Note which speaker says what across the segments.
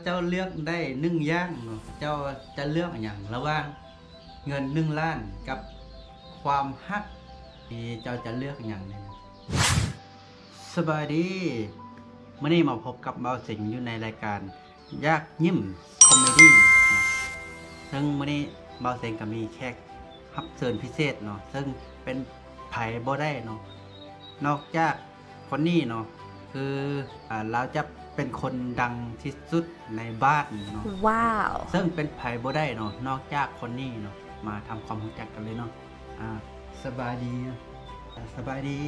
Speaker 1: เจ้าเลือกได้1 อย่างเนาะเจ้าจะเลือกอย่างระหว่างเงิน1 ล้านกับความฮักที่เจ้าจะเลือกอย่างนี้สบายดีมื้อนี้มาพบกับเบาสิงอยู่ในรายการยากยิ้มคอมเมดี้เนาะซึ่งมื้อนี้เบาสิงก็มีแขกรับเชิญพิเศษเนาะซึ่งเป็นไผบ่ได้เนาะนอกจากคนนี้เนาะคือเราจะเป็นคนดังที่สุดในบ้านเนาะ
Speaker 2: ว้าว
Speaker 1: ซึ่งเป็นไผบ่ได้เนาะนอกจากคนนี้เนาะมาทำความรู้จักกันเลยเนาะสบายดีสบายดี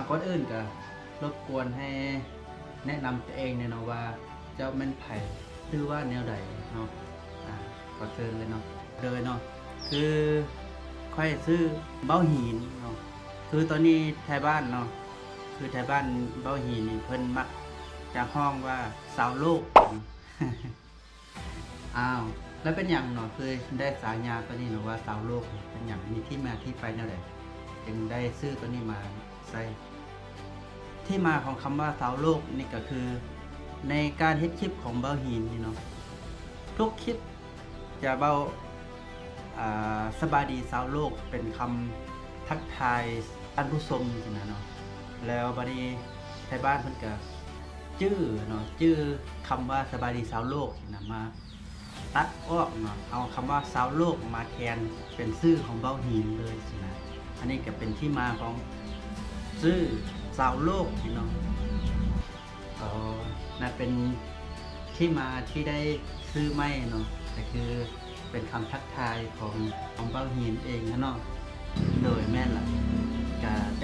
Speaker 1: ก่อนอื่นก็รบกวนให้แนะนำตัวเองเนี่ยเนาะว่าเจ้าเป็นไผชื่อว่าแนวใดเนาะขอเชิญเลยเนาะเลยเนาะคือค่อยซื้อเบ้าหินเนาะคือตอนนี้ไทยบ้านเนาะคือไทยบ้านเบ้าหินนี่เพิ่นมักจะห้องว่าสาวโลก แล้วเป็นอย่างเนาะคือได้สายาตัวนี้เนาะว่าสาวโลกเป็นอย่างมีที่มาที่ไปแนวใดจึงได้ซื้อตัวนี้มาใส่ที่มาของคำว่าสาวโลกนี่ก็คือในการเฮ็ดคลิปของเบ้าหินนี่เนาะทุกคลิปจะเบ้าสบายดีสาวโลกเป็นคำทักทายท่านผู้ชมสินะเนาะแล้วบัดนี้ไทยบ้านเพิ่นก็จื้อเนาะจื้อคำว่าสบายดีสาวโลกสินะมาตัดออกเนาะเอาคำว่าสาวโลกมาแทนเป็นชื่อของเบ้าหินเลยสินะอันนี้ก็เป็นที่มาของชื่อสาวโลกพี่น้องนั่นเป็นที่มาที่ได้ชื่อไม่เนาะแต่คือเป็นคำทักทายของเบ้าหินเองนะเนาะโดยแม่นล่ะ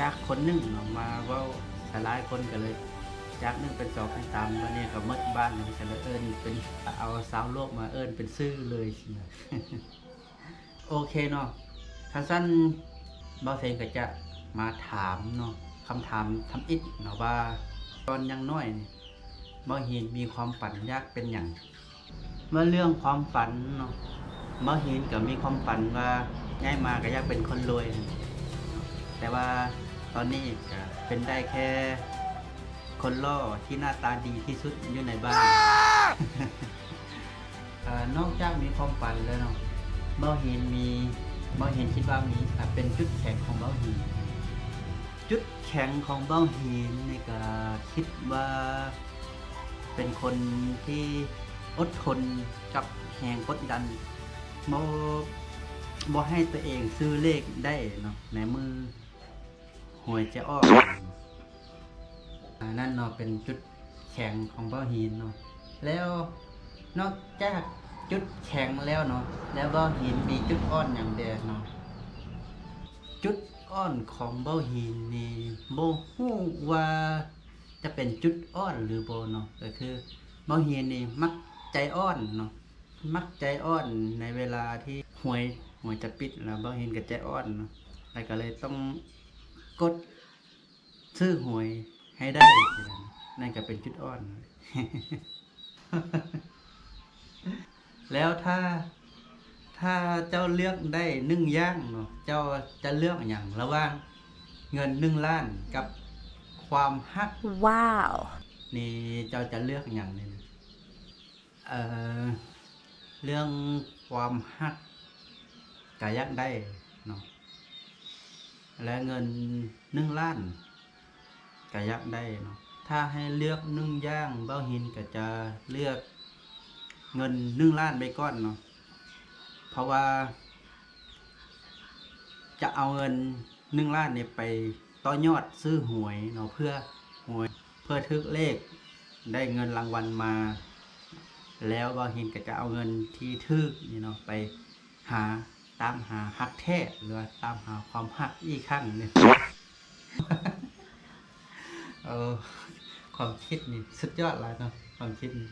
Speaker 1: จากคนหนึ่งเนาะมาเว้าหลายคนก็เลยจาก1เป็น2เป็น3วันนี้ก็หมดบ้านก็เลยเอิ้นเป็นเอาสาวโลกมาเอิ้นเป็นชื่อเลยนะ โอเคเนาะสั้นๆเบาเซงก็จะมาถามเนาะคำถามทำอิฐเนาะว่าตอนยังน้อยนี่เบาหินมีความฝันอยากเป็นอย่างเมื่อเรื่องความฝันเนาะเบาหินก็มีความฝันว่าย้ายมาก็อยากเป็นคนรวยแต่ว่าตอนนี้ก็เป็นได้แค่คนล่อที่หน้าตาดีที่สุดอยู่ในบ้าน นอกจากมีความฝันแล้วเนาะเบ้าหินคิดว่ามีเป็นจุดแข็งของเบ้าหินจุดแข็งของเบ้าหินนี่ก็คิดว่าเป็นคนที่อดทนกับแหงกดดันบ่ให้ตัวเองซื้อเลขได้เนาะในมือหวยจะออกนั่นเนาะเป็นจุดแข็งของเบ้าหินเนาะแล้วนอกจากจุดแข็งแล้วเนาะแล้วเบ้าหินมีจุดอ่อนอย่างเดียวเนาะจุดอ่อนของเบ้าหินนี่บ่ฮู้ว่าจะเป็นจุดอ่อนหรือบ่เนาะก็คือเบ้าหินนี่มักใจอ่อนเนาะมักใจอ่อนในเวลาที่หวยจะปิดแล้วเบ้าหินก็ใจอ่อนเนาะแล้วก็เลยต้องกดซื้อหวยให้ได้นั่นก็เป็นจุดอ่อน แล้วถ้าเจ้าเลือกได้1 อย่างเนาะเจ้าจะเลือกอย่างระหว่างเงิน1 ล้านกับความฮัก
Speaker 2: ว้าว
Speaker 1: นี่เจ้าจะเลือกอย่างนี้เรื่องความฮักก็อยากได้เนาะและเงิน1 ล้านก็อยากได้เนาะถ้าให้เลือก1 อย่างเบ้าหินก็จะเลือกเงิน1 ล้านไปก่อนเนาะเพราะว่าจะเอาเงิน1 ล้านเนี่ยไปต่อยอดซื้อหวยเนาะเพื่อทึกเลขได้เงินรางวัลมาแล้วเบ้าหินก็จะเอาเงินที่ทึกนี่เนาะไปตามหาฮักแท้หรือว่าตามหาความฮักอีกครั้งเนี่ย ความคิดนี่สุดยอดเลยเนาะความคิดนี่